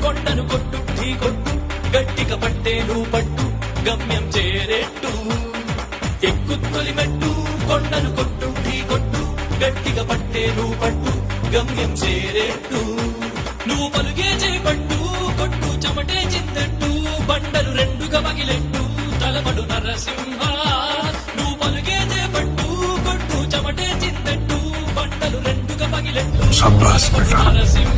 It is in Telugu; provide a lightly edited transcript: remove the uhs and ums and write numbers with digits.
కొండను కొట్టు ఢీ కొట్టు గట్టిగా పట్టేను పట్టు గమ్యం చేరేట్టు ఎక్కుత్తొలి మెట్టు కొండను కొట్టు ఢీ కొట్టు గట్టిగా పట్టేను పట్టు గమ్యం చేరేట్టు నువ్వు పలుగే చేపట్టు కొట్టు చెమటే చిందట్టు బండలు రెండుగా మగిలెట్టు తలమడు నరసింహ నువ్వు పలుగే చేపట్టు కొట్టు చెమటే చిందట్టు బండలు రెండుగా మగిలెట్టు నరసింహ